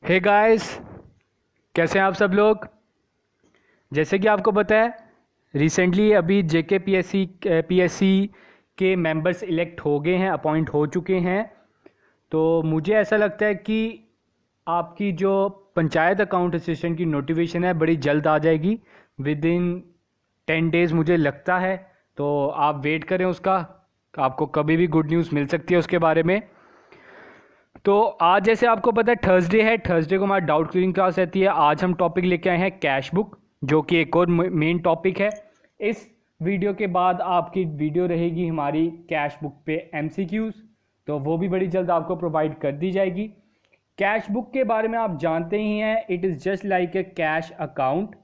Hey guys, कैसे हैं आप सब लोग। जैसे कि आपको पता है रिसेंटली अभी जेके पीएससी के मेंबर्स इलेक्ट हो गए हैं, अपॉइंट हो चुके हैं। तो मुझे ऐसा लगता है कि आपकी जो पंचायत अकाउंट असिस्टेंट की नोटिफिकेशन है बड़ी जल्द आ जाएगी, विद इन 10 डेज़ मुझे लगता है। तो आप वेट करें उसका, आपको कभी भी गुड न्यूज़ मिल सकती है उसके बारे में। तो आज जैसे आपको पता है थर्सडे है, थर्सडे को हमारा डाउट क्लियरिंग क्लास रहती है। आज हम टॉपिक लेके आए हैं कैश बुक, जो कि एक और मेन टॉपिक है। इस वीडियो के बाद आपकी वीडियो रहेगी हमारी कैश बुक पे एमसीक्यूज, तो वो भी बड़ी जल्द आपको प्रोवाइड कर दी जाएगी। कैश बुक के बारे में आप जानते ही हैं, it is just like a cash account.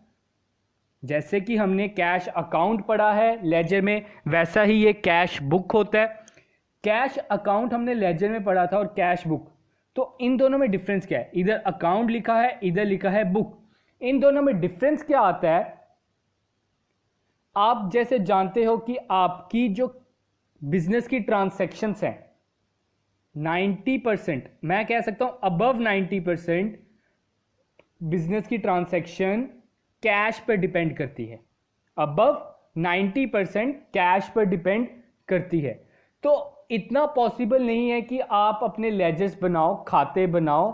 जैसे कि हमने कैश अकाउंट पढ़ा है लेजर में, वैसा ही ये कैश बुक होता है। कैश अकाउंट हमने लेजर में पढ़ा था और कैश बुक, तो इन दोनों में डिफरेंस क्या है? इधर अकाउंट लिखा है, इधर लिखा है बुक। इन दोनों में डिफरेंस क्या आता है? आप जैसे जानते हो कि आपकी जो बिजनेस की ट्रांसैक्शंस हैं 90%, मैं कह सकता हूं अबव 90% बिजनेस की ट्रांसैक्शन कैश पर डिपेंड करती है। अबव 90% कैश पर डिपेंड करती है। तो इतना पॉसिबल नहीं है कि आप अपने लेजर्स बनाओ, खाते बनाओ,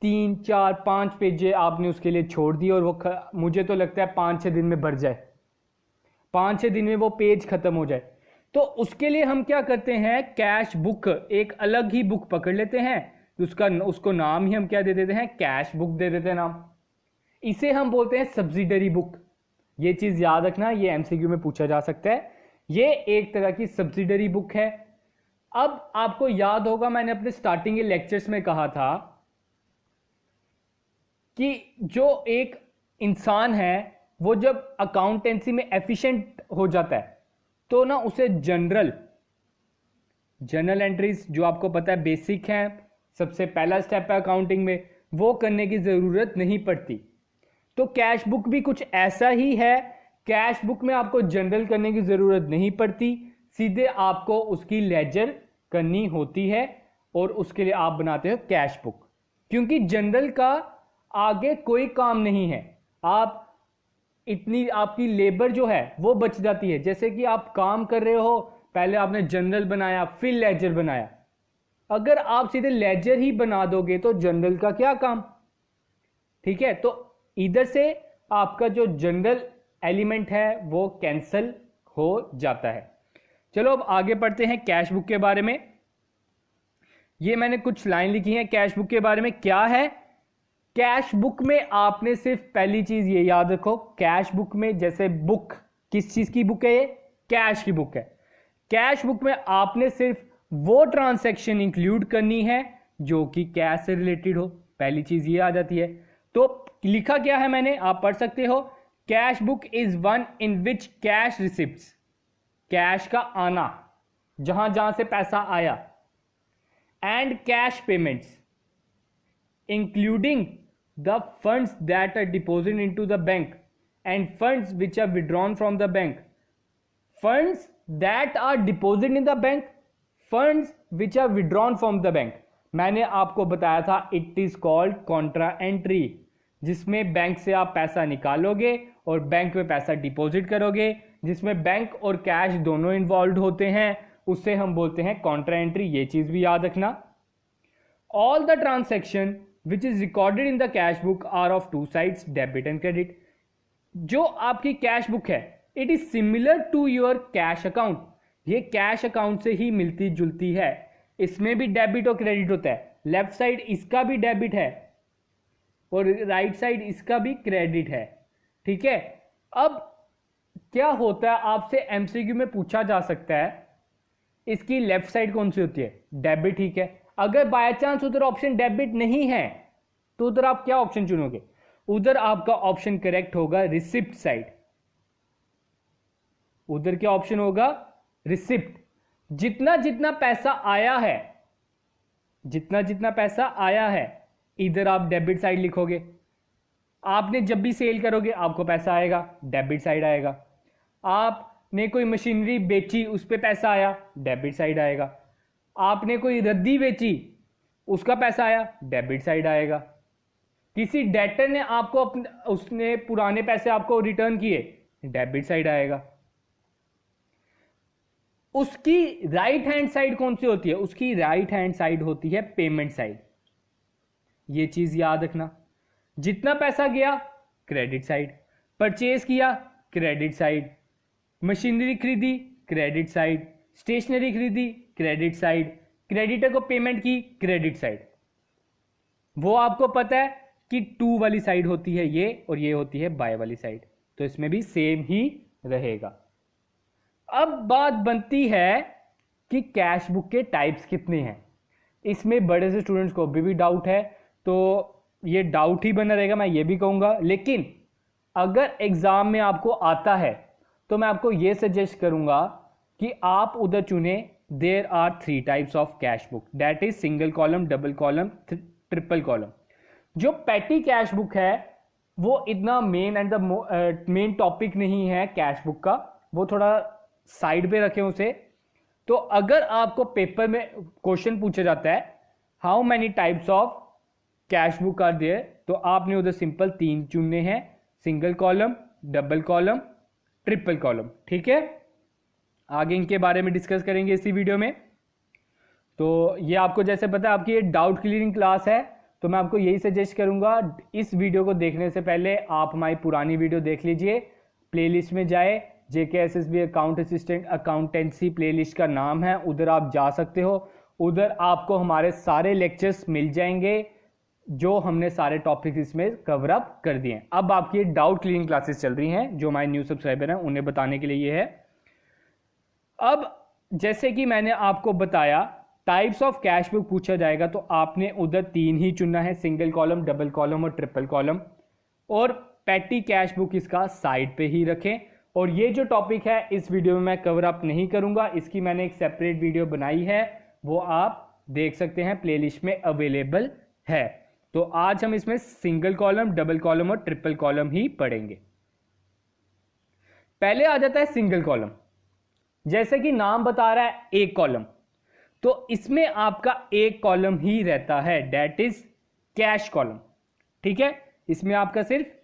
3 4 5 पेज आपने उसके लिए छोड़ दिए और वो मुझे तो लगता है 5-6 दिन में भर जाए, 5-6 दिन में वो पेज खत्म हो जाए। तो उसके लिए हम क्या करते हैं, कैश बुक एक अलग ही बुक पकड़ लेते हैं, उसको नाम ही हम क्या दे देते हैं, कैश बुक दे देते हैं नाम। इसे हम बोलते हैं सब्सिडरी बुक। ये चीज याद रखना, ये एमसीक्यू में पूछा जा सकता है। ये एक तरह की सब्सिडरी बुक है। अब आपको याद होगा मैंने अपने स्टार्टिंग के लेक्चर्स में कहा था कि जो एक इंसान है वो जब अकाउंटेंसी में एफिशिएंट हो जाता है तो ना उसे जनरल एंट्रीज, जो आपको पता है बेसिक है, सबसे पहला स्टेप है अकाउंटिंग में, वो करने की जरूरत नहीं पड़ती। तो कैश बुक भी कुछ ऐसा ही है। कैश बुक में आपको जनरल करने की जरूरत नहीं पड़ती, सीधे आपको उसकी लेजर करनी होती है और उसके लिए आप बनाते हो कैश बुक। क्योंकि जनरल का आगे कोई काम नहीं है, आप इतनी आपकी लेबर जो है वो बच जाती है। जैसे कि आप काम कर रहे हो, पहले आपने जनरल बनाया फिर लेजर बनाया, अगर आप सीधे लेजर ही बना दोगे तो जनरल का क्या काम। ठीक है, तो इधर से आपका जो जनरल एलिमेंट है वो कैंसल हो जाता है। चलो अब आगे पढ़ते हैं कैश बुक के बारे में। ये मैंने कुछ लाइन लिखी है कैश बुक के बारे में। क्या है कैश बुक में? आपने सिर्फ पहली चीज ये याद रखो, कैश बुक में जैसे बुक किस चीज की बुक है, ये कैश की बुक है। कैश बुक में आपने सिर्फ वो ट्रांसैक्शन इंक्लूड करनी है जो कि कैश से रिलेटेड हो, पहली चीज ये आ जाती है। तो लिखा क्या है मैंने, आप पढ़ सकते हो, cash book is one in which cash receipts, cash का आना, जहां जहां से पैसा आया, and cash payments including the funds that are deposited into the bank and funds which are withdrawn from the bank, funds that are deposited in the bank, funds which are withdrawn from the bank। मैंने आपको बताया था it is called Contra entry, जिसमें bank से आप पैसा निकालोगे और बैंक में पैसा डिपॉजिट करोगे, जिसमें बैंक और कैश दोनों इन्वॉल्व होते हैं, उसे हम बोलते हैं कॉन्ट्रा एंट्री। ये चीज भी याद रखना। All the transaction which is recorded in the cash book are of two sides, debit and credit। जो आपकी कैश बुक है it is similar to your cash account, ये कैश अकाउंट से ही मिलती जुलती है। इसमें भी डेबिट और क्रेडिट होता है, लेफ्ट साइड इसका भी डेबिट है और राइट साइड इसका भी क्रेडिट है। ठीक है, अब क्या होता है, आपसे एमसीक्यू में पूछा जा सकता है इसकी लेफ्ट साइड कौन सी होती है, डेबिट। ठीक है, अगर बाय चांस उधर ऑप्शन डेबिट नहीं है तो उधर आप क्या ऑप्शन चुनोगे? उधर आपका ऑप्शन करेक्ट होगा रिसिप्ट साइड। उधर क्या ऑप्शन होगा? रिसिप्ट। जितना जितना पैसा आया है, जितना जितना पैसा आया है, इधर आप डेबिट साइड लिखोगे। आपने जब भी सेल करोगे आपको पैसा आएगा, डेबिट साइड आएगा। आपने कोई मशीनरी बेची, उस पर पैसा आया, डेबिट साइड आएगा। आपने कोई रद्दी बेची, उसका पैसा आया, डेबिट साइड आएगा। किसी डेटर ने आपको अपने उसने पुराने पैसे आपको रिटर्न किए, डेबिट साइड आएगा। उसकी राइट हैंड साइड कौन सी होती है? उसकी राइट हैंड साइड होती है पेमेंट साइड। ये चीज याद रखना। जितना पैसा गया क्रेडिट साइड, परचेज किया क्रेडिट साइड, मशीनरी खरीदी क्रेडिट साइड, स्टेशनरी खरीदी क्रेडिट साइड, क्रेडिटर को पेमेंट की क्रेडिट साइड। वो आपको पता है कि टू वाली साइड होती है ये, और ये होती है बाय वाली साइड, तो इसमें भी सेम ही रहेगा। अब बात बनती है कि कैश बुक के टाइप्स कितने हैं। इसमें बड़े से स्टूडेंट्स को भी डाउट है, तो ये डाउट ही बना रहेगा, मैं ये भी कहूंगा। लेकिन अगर एग्जाम में आपको आता है तो मैं आपको ये सजेस्ट करूंगा कि आप उधर चुने there are 3 types of cash book, that is single column, double column, triple column. जो पैटी कैश बुक है वो इतना main and the main topic नहीं है कैश बुक का, वो थोड़ा साइड पे रखें उसे। तो अगर आपको पेपर में क्वेश्चन पूछा जाता है how many types of cash book are there, तो आपने उधर सिंपल 3 चुनने हैं, single column, double column, triple column. ठीक है, आगे इनके बारे में डिस्कस करेंगे इसी वीडियो में। तो ये आपको जैसे पता है आपकी ये डाउट क्लियरिंग क्लास है, तो मैं आपको यही सजेस्ट करूंगा इस वीडियो को देखने से पहले आप हमारी पुरानी वीडियो देख लीजिए। प्लेलिस्ट में जाए, JKSSB account assistant accountancy playlist का नाम है, उधर आप जा सकते हो। उधर आपको हमारे सारे लेक्चर्स मिल जाएंगे जो हमने सारे टॉपिक इसमें कवर अप कर दिए हैं। अब आपकी डाउट क्लियरिंग क्लासेस चल रही हैं, जो हमारे न्यू सब्सक्राइबर हैं उन्हें बताने के लिए ये है। अब जैसे कि मैंने आपको बताया टाइप्स ऑफ कैश बुक पूछा जाएगा तो आपने उधर 3 ही चुनना है, सिंगल कॉलम, डबल कॉलम और ट्रिपल कॉलम। और पैटी कैश बुक इसका साइड पे ही रखें। और ये जो टॉपिक है इस वीडियो में मैं कवर अप नहीं करूंगा, इसकी मैंने एक सेपरेट वीडियो बनाई है, वो आप देख सकते हैं, प्लेलिस्ट में अवेलेबल है। तो आज हम इसमें सिंगल कॉलम, डबल कॉलम और ट्रिपल कॉलम ही पढ़ेंगे। पहले आ जाता है सिंगल कॉलम। जैसे कि नाम बता रहा है एक कॉलम, तो इसमें आपका एक कॉलम ही रहता है, दैट इज कैश कॉलम। ठीक है, इसमें आपका सिर्फ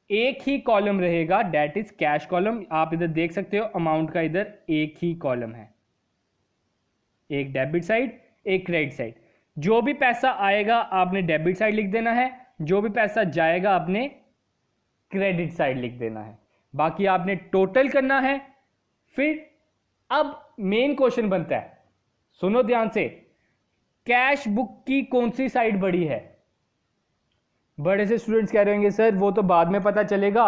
एक ही कॉलम रहेगा, दैट इज कैश कॉलम। आप इधर देख सकते हो अमाउंट का इधर एक ही कॉलम है, एक डेबिट साइड, एक क्रेडिट साइड। जो भी पैसा आएगा आपने डेबिट साइड लिख देना है, जो भी पैसा जाएगा आपने क्रेडिट साइड लिख देना है। बाकी आपने टोटल करना है। फिर अब मेन क्वेश्चन बनता है, सुनो ध्यान से, कैश बुक की कौन सी साइड बड़ी है? बड़े से स्टूडेंट्स कह रहे होंगे सर वो तो बाद में पता चलेगा,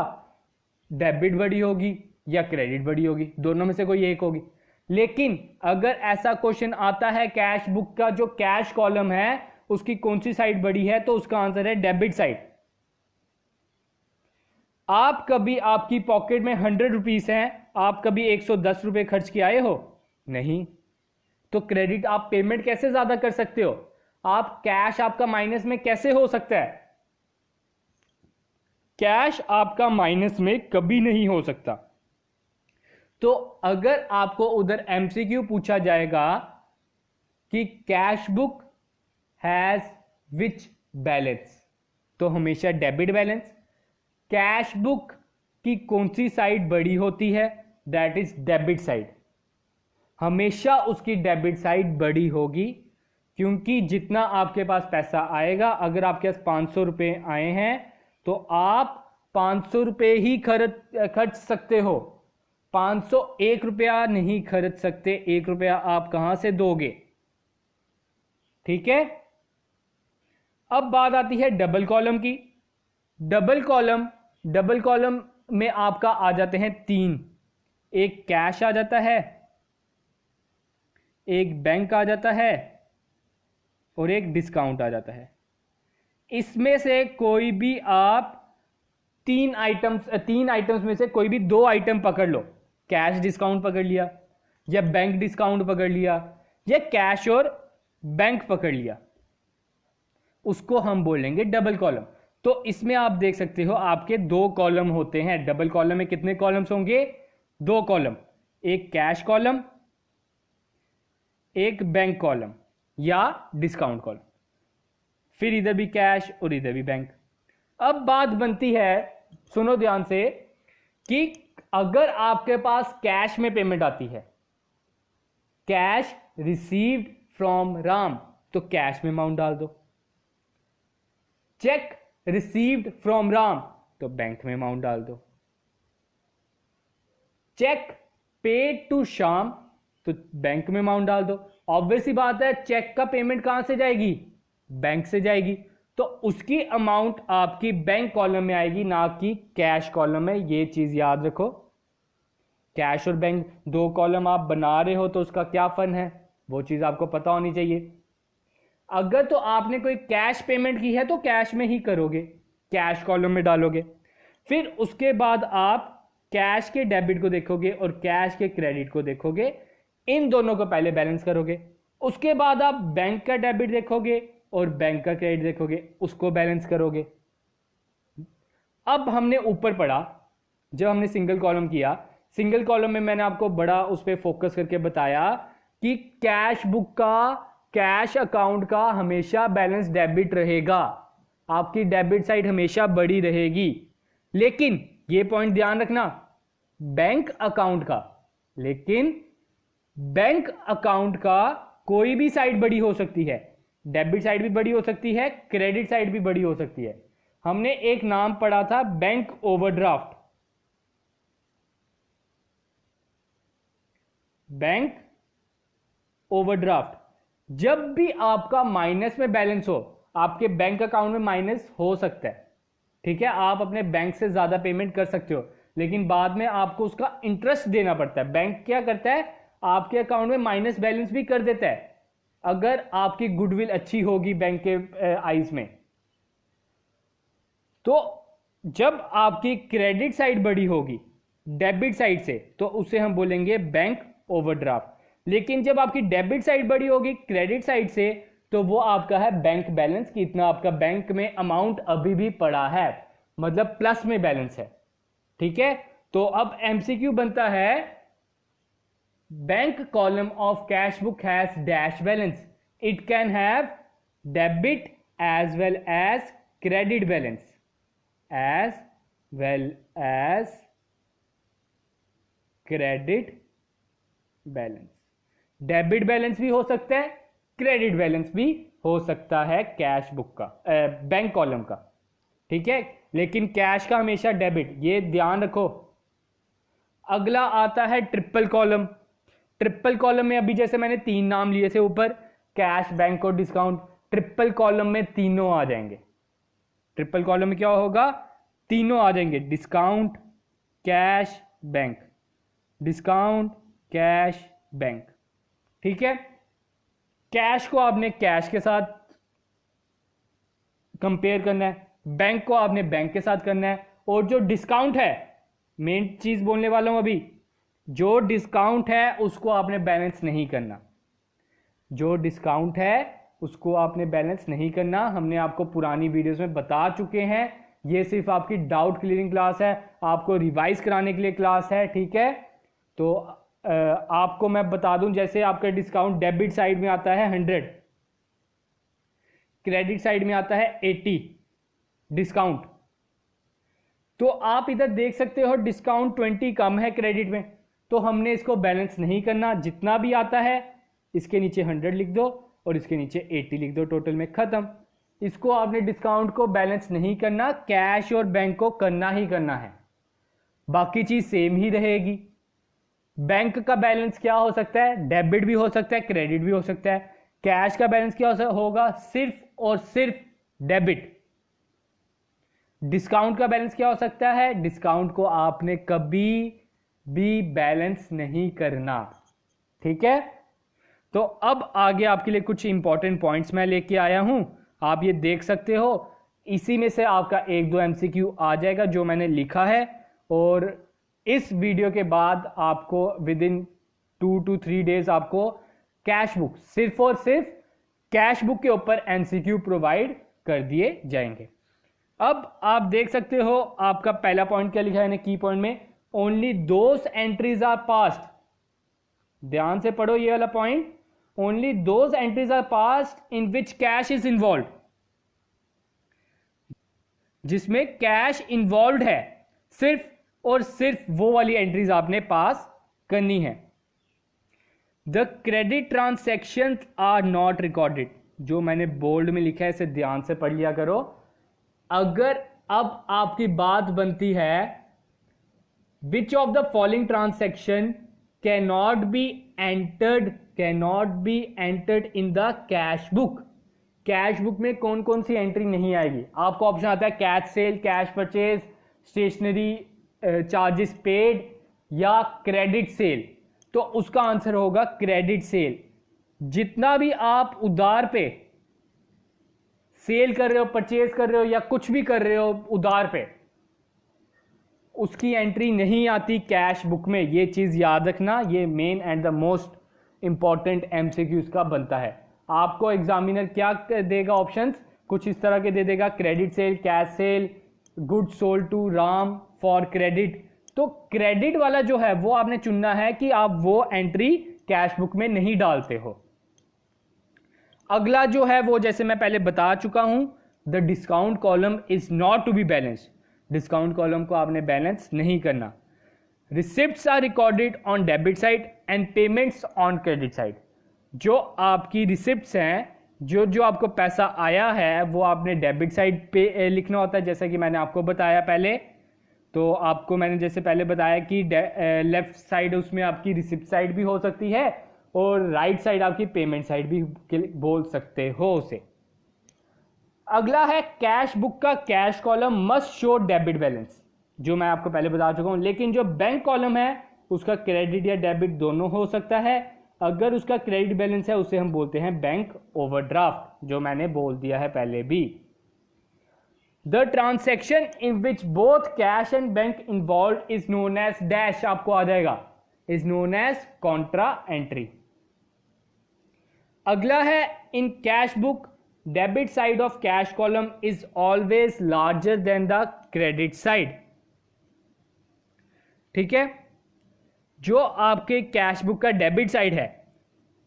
डेबिट बड़ी होगी या क्रेडिट बड़ी होगी, दोनों में से कोई एक होगी। लेकिन अगर ऐसा क्वेश्चन आता है कैश बुक का जो कैश कॉलम है उसकी कौन सी साइड बड़ी है, तो उसका आंसर है डेबिट साइड। आप कभी आपकी पॉकेट में 100 रुपीज हैं, आप कभी 110 रुपए खर्च के आए हो? नहीं। तो क्रेडिट आप पेमेंट कैसे ज्यादा कर सकते हो? आप कैश आपका माइनस में कैसे हो सकता है? कैश आपका माइनस में कभी नहीं हो सकता। तो अगर आपको उधर MCQ पूछा जाएगा कि cash book has which balance, तो हमेशा डेबिट बैलेंस। कैश बुक की कौन सी साइड बड़ी होती है? That is debit side. हमेशा उसकी डेबिट साइड बड़ी होगी, क्योंकि जितना आपके पास पैसा आएगा, अगर आपके पास 500 रुपए आए हैं तो आप 500 रुपए ही खर्च सकते हो, 501 रुपया नहीं खर्च सकते। 1 रुपया आप कहां से दोगे? ठीक है, अब बात आती है डबल कॉलम की। डबल कॉलम में आपका आ जाते हैं 3, एक कैश आ जाता है, एक बैंक आ जाता है और एक डिस्काउंट आ जाता है। इसमें से कोई भी आप 3 आइटम्स में से कोई भी 2 आइटम पकड़ लो, कैश डिस्काउंट पकड़ लिया या बैंक डिस्काउंट पकड़ लिया या कैश और बैंक पकड़ लिया, उसको हम बोलेंगे डबल कॉलम। तो इसमें आप देख सकते हो आपके 2 कॉलम होते हैं। डबल कॉलम में कितने कॉलम्स होंगे? 2 कॉलम, एक कैश कॉलम, एक बैंक कॉलम या डिस्काउंट कॉलम। फिर इधर भी कैश और इधर भी बैंक। अब बात बनती है, सुनो ध्यान से, कि अगर आपके पास कैश में पेमेंट आती है, कैश रिसीव्ड फ्रॉम राम, तो कैश में अमाउंट डाल दो। चेक रिसीव्ड फ्रॉम राम, तो बैंक में अमाउंट डाल दो। चेक पेड टू श्याम, तो बैंक में अमाउंट डाल दो। ऑब्वियस सी बात है, चेक का पेमेंट कहां से जाएगी? बैंक से जाएगी, तो उसकी अमाउंट आपकी बैंक कॉलम में आएगी, ना कि कैश कॉलम में। ये चीज याद रखो। कैश और बैंक दो कॉलम आप बना रहे हो, तो उसका क्या फन है, वो चीज आपको पता होनी चाहिए। अगर तो आपने कोई कैश पेमेंट की है तो कैश में ही करोगे, कैश कॉलम में डालोगे। फिर उसके बाद आप कैश के डेबिट को देखोगे और कैश के क्रेडिट को देखोगे, इन दोनों को पहले बैलेंस करोगे। उसके बाद आप बैंक का डेबिट देखोगे और बैंक का क्रेडिट देखोगे, उसको बैलेंस करोगे। अब हमने ऊपर पढ़ा, जब हमने सिंगल कॉलम किया, सिंगल कॉलम में मैंने आपको बड़ा उस पर फोकस करके बताया कि कैश बुक का, कैश अकाउंट का हमेशा बैलेंस डेबिट रहेगा, आपकी डेबिट साइड हमेशा बड़ी रहेगी। लेकिन ये पॉइंट ध्यान रखना, बैंक अकाउंट का, लेकिन बैंक अकाउंट का कोई भी साइड बड़ी हो सकती है, डेबिट साइड भी बड़ी हो सकती है, क्रेडिट साइड भी बड़ी हो सकती है। हमने एक नाम पढ़ा था, बैंक ओवरड्राफ्ट। बैंक ओवरड्राफ्ट, जब भी आपका माइनस में बैलेंस हो, आपके बैंक अकाउंट में माइनस हो सकता है, ठीक है, आप अपने बैंक से ज्यादा पेमेंट कर सकते हो, लेकिन बाद में आपको उसका इंटरेस्ट देना पड़ता है। बैंक क्या करता है, आपके अकाउंट में माइनस बैलेंस भी कर देता है, अगर आपकी गुडविल अच्छी होगी बैंक के आईज में। तो जब आपकी क्रेडिट साइड बड़ी होगी डेबिट साइड से, तो उसे हम बोलेंगे बैंक ओवरड्राफ्ट। लेकिन जब आपकी डेबिट साइड बड़ी होगी क्रेडिट साइड से, तो वो आपका है बैंक बैलेंस, कि इतना आपका बैंक में अमाउंट अभी भी पड़ा है, मतलब प्लस में बैलेंस है। ठीक है, तो अब एमसीक्यू बनता है, bank column of cash book has dash balance, it can have debit as well as credit balance, as well as credit balance. Debit balance भी हो सकता है, क्रेडिट बैलेंस भी हो सकता है कैश बुक का, बैंक कॉलम का। ठीक है, लेकिन कैश का हमेशा डेबिट, ये ध्यान रखो। अगला आता है ट्रिपल कॉलम। ट्रिपल कॉलम में अभी जैसे मैंने तीन नाम लिए थे ऊपर, कैश, बैंक और डिस्काउंट, ट्रिपल कॉलम में तीनों आ जाएंगे। ट्रिपल कॉलम में क्या होगा, तीनों आ जाएंगे, discount, cash, bank, discount, cash, bank. ठीक है, कैश को आपने कैश के साथ कंपेयर करना है, बैंक को आपने बैंक के साथ करना है, और जो डिस्काउंट है, मेन चीज बोलने वाला हूं अभी, जो डिस्काउंट है उसको आपने बैलेंस नहीं करना। जो डिस्काउंट है उसको आपने बैलेंस नहीं करना, हमने आपको पुरानी वीडियोस में बता चुके हैं। ये सिर्फ आपकी डाउट क्लियरिंग क्लास है, आपको रिवाइज कराने के लिए क्लास है। ठीक है, तो आपको मैं बता दूं, जैसे आपका डिस्काउंट डेबिट साइड में आता है 100, क्रेडिट साइड में आता है 80 डिस्काउंट, तो आप इधर देख सकते हो डिस्काउंट 20 कम है क्रेडिट में, तो हमने इसको बैलेंस नहीं करना। जितना भी आता है इसके नीचे 100 लिख दो और इसके नीचे 80 लिख दो, टोटल में खत्म। इसको आपने डिस्काउंट को बैलेंस नहीं करना, कैश और बैंक को करना ही करना है, बाकी चीज सेम ही रहेगी। बैंक का बैलेंस क्या हो सकता है, डेबिट भी हो सकता है, क्रेडिट भी हो सकता है। कैश का बैलेंस क्या होगा, सिर्फ और सिर्फ डेबिट। डिस्काउंट का बैलेंस क्या हो सकता है, डिस्काउंट को आपने कभी भी बैलेंस नहीं करना। ठीक है, तो अब आगे आपके लिए कुछ इंपॉर्टेंट पॉइंट्स मैं लेके आया हूं, आप ये देख सकते हो। इसी में से आपका एक दो एमसीक्यू आ जाएगा जो मैंने लिखा है, और इस वीडियो के बाद आपको विद इन 2 to 3 डेज आपको कैश बुक, सिर्फ और सिर्फ कैश बुक के ऊपर एमसीक्यू प्रोवाइड कर दिए जाएंगे। अब आप देख सकते हो आपका पहला पॉइंट क्या लिखा है की पॉइंट में, only those entries are passed. ध्यान से पढ़ो ये वाला point, only those entries are passed in which cash is involve. जिसमें कैश इन्वॉल्व है, सिर्फ और सिर्फ वो वाली एंट्रीज आपने पास करनी है। The credit transaction are not recorded, जो मैंने बोल्ड में लिखा है इसे ध्यान से पढ़ लिया करो। अगर अब आपकी बात बनती है which of the following transaction cannot be entered in the cash book. Cash book में कौन कौन सी एंट्री नहीं आएगी? आपको ऑप्शन आता है cash sale, cash purchase, stationery charges paid या क्रेडिट सेल। तो उसका आंसर होगा क्रेडिट सेल। जितना भी आप उधार पे सेल कर रहे हो, परचेज कर रहे हो या कुछ भी कर रहे हो उधार पे, उसकी एंट्री नहीं आती कैश बुक में। ये चीज याद रखना, ये main and the most important MCQs का बनता है। आपको एग्जामिनर क्या देगा? ऑप्शंस कुछ इस तरह के दे देगा, credit sale, cash sale, goods sold to Ram for credit. तो क्रेडिट वाला जो है वो आपने चुनना है कि आप वो एंट्री कैश बुक में नहीं डालते हो। अगला जो है वो जैसे मैं पहले बता चुका हूं, the discount column is not to be balanced. Discount column को आपने बैलेंस नहीं करना। Receipts are recorded on debit side and payments on credit side. जो आपकी रिसिप्ट्स हैं, जो आपको पैसा आया है वो आपने डेबिट साइड पे लिखना होता है, जैसा कि मैंने आपको बताया पहले। तो आपको मैंने जैसे पहले बताया कि लेफ्ट साइड उसमें आपकी रिसिप्ट साइड भी हो सकती है और राइट साइड आपकी पेमेंट साइड भी बोल सकते हो उसे। अगला है कैश बुक का cash column must show debit balance, जो मैं आपको पहले बता चुका हूं। लेकिन जो बैंक कॉलम है उसका क्रेडिट या डेबिट दोनों हो सकता है। अगर उसका क्रेडिट बैलेंस है उसे हम बोलते हैं बैंक ओवरड्राफ्ट, जो मैंने बोल दिया है पहले भी। The transaction in which both cash and bank involve is known as dash, आपको आ जाएगा, is known as contra entry. अगला है in cash book debit side of cash column is always larger than the credit side. ठीक है, जो आपके cash book का डेबिट साइड है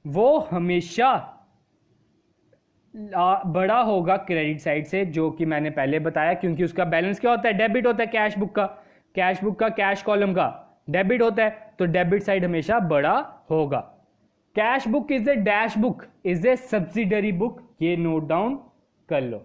वो हमेशा बड़ा होगा क्रेडिट साइड से, जो कि मैंने पहले बताया, क्योंकि उसका बैलेंस क्या होता है? डेबिट होता है। कैश बुक का कैश कॉलम का डेबिट होता है, तो डेबिट साइड हमेशा बड़ा होगा। Cash book is a dash book is a subsidiary book, ये नोट डाउन कर लो।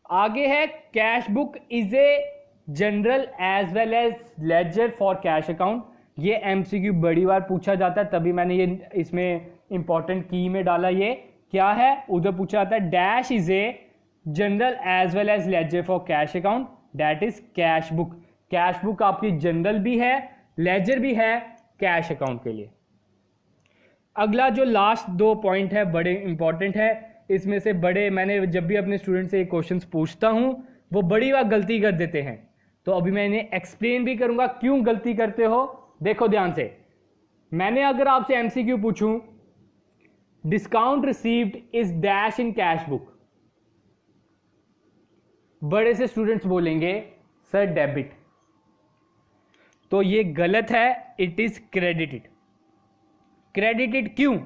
आगे है cash book is a journal as well as ledger for cash account. ये एमसीक्यू बड़ी बार पूछा जाता है, तभी मैंने ये इसमें इंपॉर्टेंट की में डाला। ये क्या है? उधर पूछा जाता है dash is a journal as well as ledger for cash account, that is cash book. Cash book आपकी जनरल भी है, लेजर भी है कैश अकाउंट के लिए। अगला जो लास्ट दो पॉइंट है बड़े इंपॉर्टेंट है। इसमें से बड़े, मैंने जब भी अपने स्टूडेंट से क्वेश्चंस पूछता हूं वो बड़ी बार गलती कर देते हैं, तो अभी मैं इन्हें एक्सप्लेन भी करूंगा क्यों गलती करते हो। देखो ध्यान से, मैंने अगर आपसे एमसीक्यू पूछूं discount received is dash in cash book, बड़े से स्टूडेंट्स बोलेंगे सर डेबिट, तो ये गलत है, इट इज क्रेडिटेड। क्रेडिटेड क्यों?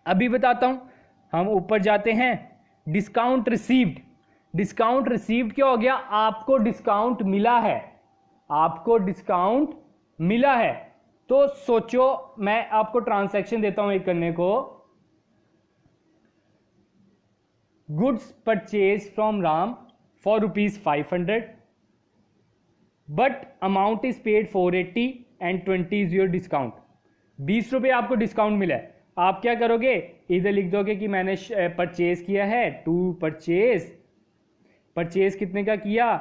अभी बताता हूं। हम ऊपर जाते हैं, डिस्काउंट रिसीव्ड। डिस्काउंट रिसीव्ड क्या हो गया? आपको डिस्काउंट मिला है, आपको डिस्काउंट मिला है। तो सोचो, मैं आपको ट्रांसैक्शन देता हूं एक करने को, goods purchase from Ram for ₹500 but amount is paid 480 and 20 is your discount. 20 रुपये आपको डिस्काउंट मिला है। आप क्या करोगे? इधर लिख दोगे कि मैंने परचेज किया है, टू परचेज कितने का किया?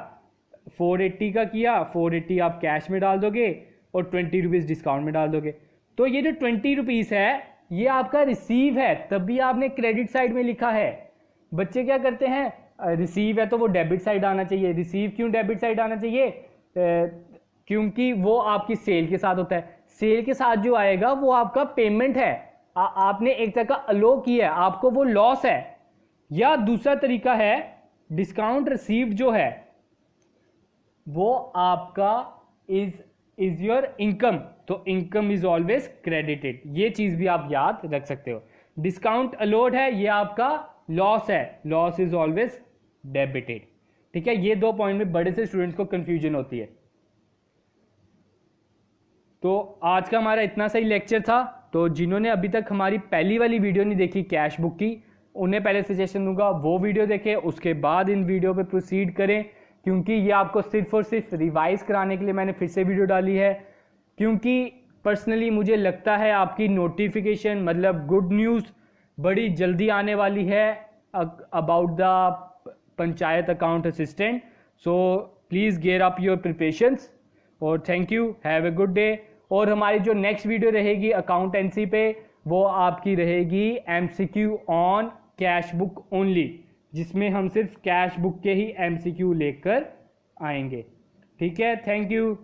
480 का किया। 480 आप कैश में डाल दोगे और 20 रुपीज़ डिस्काउंट में डाल दोगे। तो ये जो 20 रुपीज़ है ये आपका रिसीव है, तभी आपने क्रेडिट साइड में लिखा है। बच्चे क्या करते हैं, रिसीव है तो वो डेबिट साइड आना चाहिए। रिसीव क्यों डेबिट साइड आना चाहिए? क्योंकि वो आपकी सेल के साथ होता है। सेल के साथ जो आएगा वो आपका पेमेंट है, आपने एक तरह का अलो किया है, आपको वो लॉस है। या दूसरा तरीका है, डिस्काउंट रिसीव्ड जो है वो आपका इज योर इनकम, तो इनकम इज ऑलवेज क्रेडिटेड। ये चीज भी आप याद रख सकते हो। डिस्काउंट अलोड है, ये आपका लॉस है, लॉस इज ऑलवेज डेबिटेड। ठीक है, ये 2 पॉइंट में बड़े से स्टूडेंट्स को कंफ्यूजन होती है। तो आज का हमारा इतना सही लेक्चर था। तो जिन्होंने अभी तक हमारी पहली वाली वीडियो नहीं देखी कैश बुक की, उन्हें पहले सजेशन दूंगा वो वीडियो देखें, उसके बाद इन वीडियो पे प्रोसीड करें, क्योंकि ये आपको सिर्फ और सिर्फ रिवाइज कराने के लिए मैंने फिर से वीडियो डाली है। क्योंकि पर्सनली मुझे लगता है आपकी नोटिफिकेशन मतलब गुड न्यूज़ बड़ी जल्दी आने वाली है about the panchayat account assistant. So please gear up your preparations और thank you, have a good day. और हमारी जो नेक्स्ट वीडियो रहेगी अकाउंटेंसी पे, वो आपकी रहेगी MCQ on cash book only, जिसमें हम सिर्फ कैश बुक के ही एमसीक्यू लेकर आएंगे। ठीक है, थैंक यू।